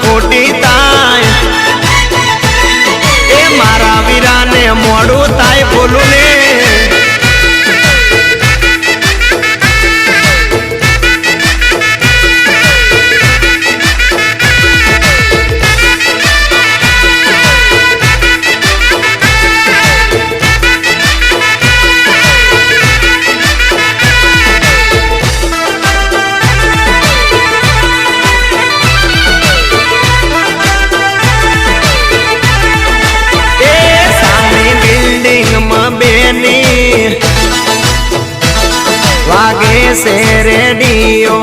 ખોટી થાય એ મારા વીરાને મોડું થાય બોલું ને વાગે છે રેડિયો